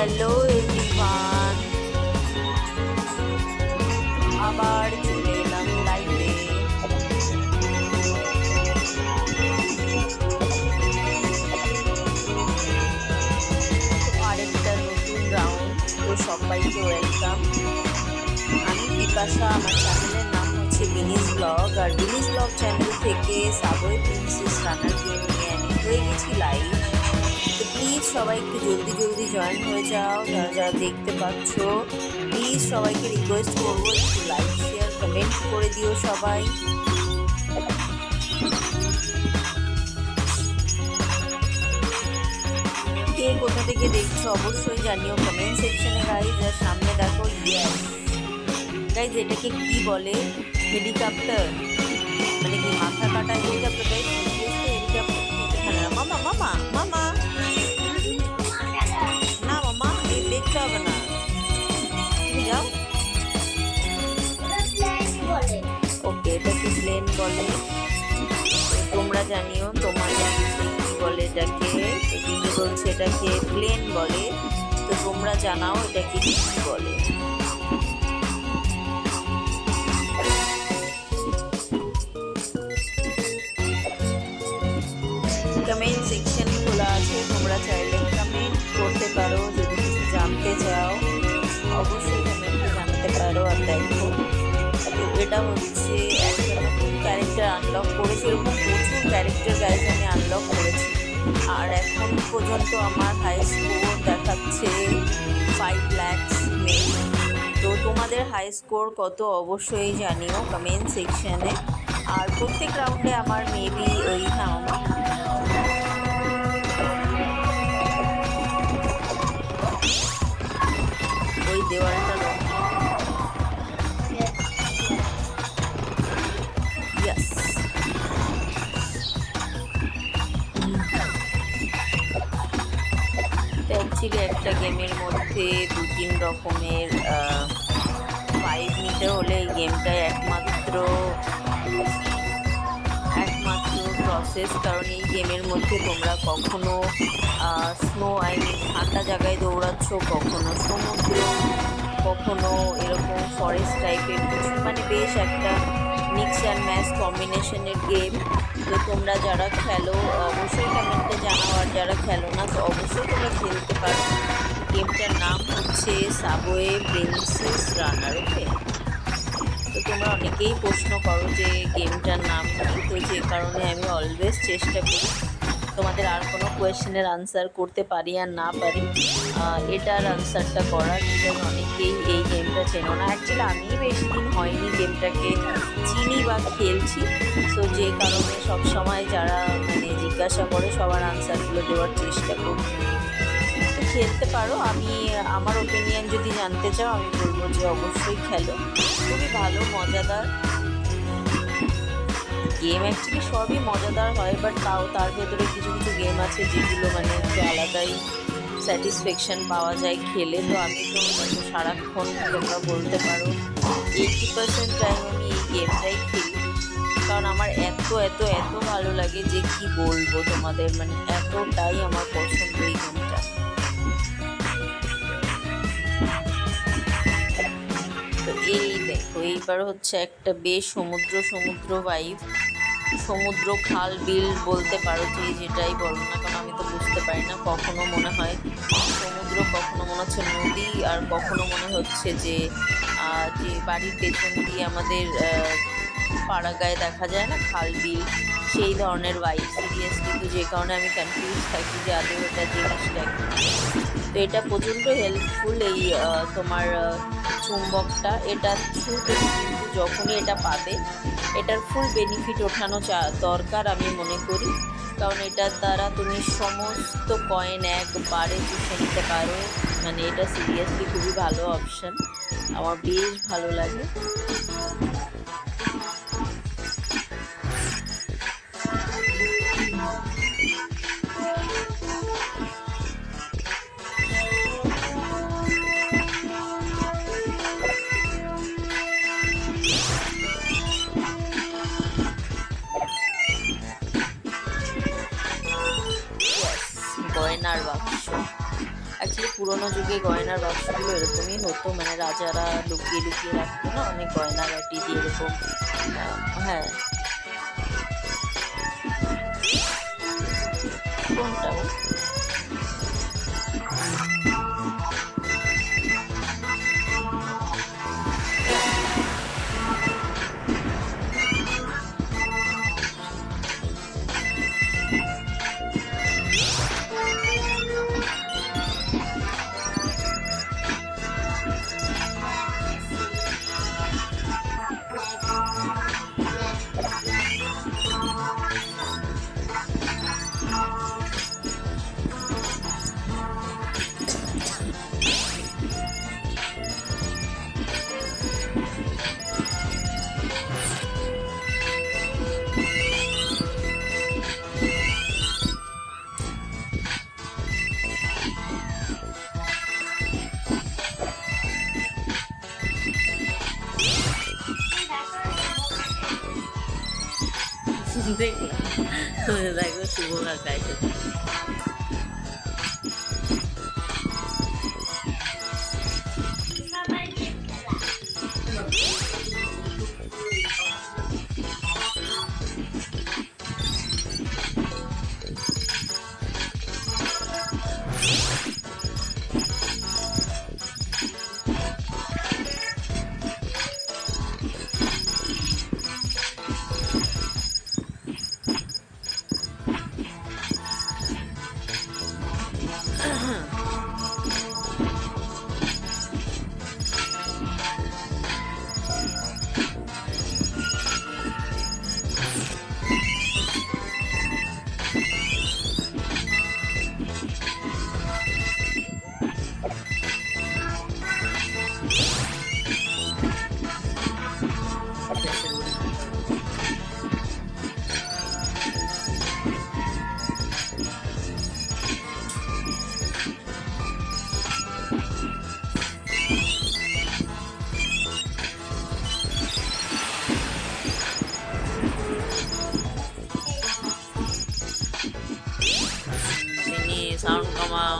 Hello everyone, আবার চলে এলাম লাইভে। আরেকটা নতুন রাউন্ড, তো সবাইকে ওয়েলকাম। আমি বিপাশা, আমার চ্যানেলের নাম হচ্ছে বিনিস ব্লগ, আর বিনিস ব্লগ চ্যানেল থেকে সাবওয়ে প্রিন্সেস রানার গেম নিয়ে আমি হয়ে গেছি লাইভ। তো প্লিজ সবাই একটু জলদি জয়েন হয়ে যাও, যারা যারা দেখতে পাচ্ছ। প্লিজ সবাইকে রিকোয়েস্ট করবো একটু লাইক শেয়ার কমেন্ট করে দিও সবাই। কে কোথা থেকে দেখছো অবশ্যই জানিও কমেন্ট সেকশনে গাইজ। আর সামনে দেখো, ইয়েস গাইজ, এটাকে কি বলে? হেলিকপ্টার, মানে কি মাথা কাটা হেলিকপ্টার? গাইজ হেলিকপ্টার এখানে মামা মামা মামা না মামা, এই দেখতে হবে না, তুমি যাও। ওকে, এটাকে প্লেন বলে। তোমরা জানিও তোমাদের কি বলে এটাকে। দিদি বলছে এটাকে প্লেন বলে, তো তোমরা জানাও এটাকে কি বলে। কমেন্ট সেকশন খোলা আছে, তোমরা চাইলে কমেন্ট করতে পারো। যদি কিছু জানতে চাও অবশ্যই কমেন্টে জানতে পারো। আর দেখো, তো এটা হচ্ছে একটা নতুন ক্যারেক্টার আনলক করেছি। এরকম প্রচুর ক্যারেক্টার গাইজ আমি আনলক করেছি, আর এখন পর্যন্ত আমার হাই স্কোর দেখাচ্ছে 5 lakhs মেল। তো তোমাদের হাই স্কোর কত অবশ্যই জানিও কমেন্ট সেকশনে। আর প্রত্যেক রাউন্ডে আমার মেবি ওই ওই দেওয়ালটা ইয়াস। অ্যাকচুয়ালি একটা গেমের মধ্যে 2-3 রকমের ফাইভ নিতে হলে এই গেমটায় একমাত্র প্রসেস। কারণ এই গেমের মধ্যে তোমরা কখনো স্নো, ঠান্ডা জায়গায় দৌড়াচ্ছ, কখনো সমুদ্র, কখনো এরকম ফরেস্ট টাইপের কিছু, মানে বেশ একটা মিক্স অ্যান্ড ম্যাচ কম্বিনেশনের গেম। তো তোমরা যারা খেলো অবশ্যই কমেন্টে জানাও, আর যারা খেলো না তো অবশ্যই তোমরা খেলতে পারো। গেমটার নাম হচ্ছে সাবওয়ে প্রিন্সেস রানার। ওকে, তো তোমরা অনেকেই প্রশ্ন করো যে গেমটার নাম কি, তো যে কারণে আমি অলওয়েজ চেষ্টা করি তোমাদের আর কোনো কোয়েশ্চেনের আনসার করতে পারি আর না পারি এটার আনসারটা করার। কারণ অনেকেই এই গেমটা চেনো না। অ্যাকচুয়ালি আমি বেশি দিন হয়নি গেমটাকে চিনি বা খেলছি, সো যে কারণে সবসময় যারা মানে জিজ্ঞাসা করে সবার আনসারগুলো দেওয়ার চেষ্টা করি। তো খেলতে পারো। আমি আমার ওপিনিয়ন যদি জানতে চাও আমি বলবো যে অবশ্যই খেলো, খুবই ভালো মজাদার গেম। অ্যাকচুয়ালি সবই মজাদার হয়, বাট তাও তার ভেতরে কিছু কিছু গেম আছে যেগুলো মানে একটু আলাদাই স্যাটিসফ্যাকশান পাওয়া যায় খেলে। তো আমি তো মানে সারাক্ষণ তোমরা বলতে পারো 80% টাইম আমি এই গেমটাই খেলি, কারণ আমার এত এত এত ভালো লাগে যে কি বলবো তোমাদের, মানে এতটাই আমার পছন্দ এই গেমটা। তো এই দেখো, এইবার হচ্ছে একটা বেশ সমুদ্র ভাইব, সমুদ্র খাল বিল বলতে পারো, যে যেটাই বলো না কারণ আমি তো বুঝতে পারি না। কখনো মনে হয় সমুদ্র, কখনো মনে হচ্ছে নদী, আর কখনো মনে হচ্ছে যে যে বাড়ির পেছন দিয়ে আমাদের পাড়া গায়ে দেখা যায় না খাল বিল, সেই ধরনের ভাইব সিরিয়াসলি। তো যে কারণে আমি কনফিউজ থাকি যে আদৌ এটা জিনিসটা। তো এটা প্রচণ্ড হেল্পফুল এই তোমার চুম্বকটা, এটা ছুঁতে, কিন্তু যখনই এটা পাবে এটার ফুল বেনিফিট ওঠানো দরকার আমি মনে করি। কারণ এটার দ্বারা তুমি সমস্ত কয়েন একবারে চুষে নিতে পারো, মানে এটা সিরিয়াসলি খুবই ভালো অপশান, আমার বেশ ভালো লাগে। গয়নার বাক্স, অ্যাকচুয়ালি পুরোনো যুগে গয়নার বাক্সগুলো এরকমই হতো, মানে রাজারা লুকিয়ে লুকিয়ে রাখতো না অনেক গয়নাগাটি দিয়ে এরকম। হ্যাঁ, কোনটা? দেখলাম, দেখো শুভ কাকা এসেছে। সাউন্ড কমাও।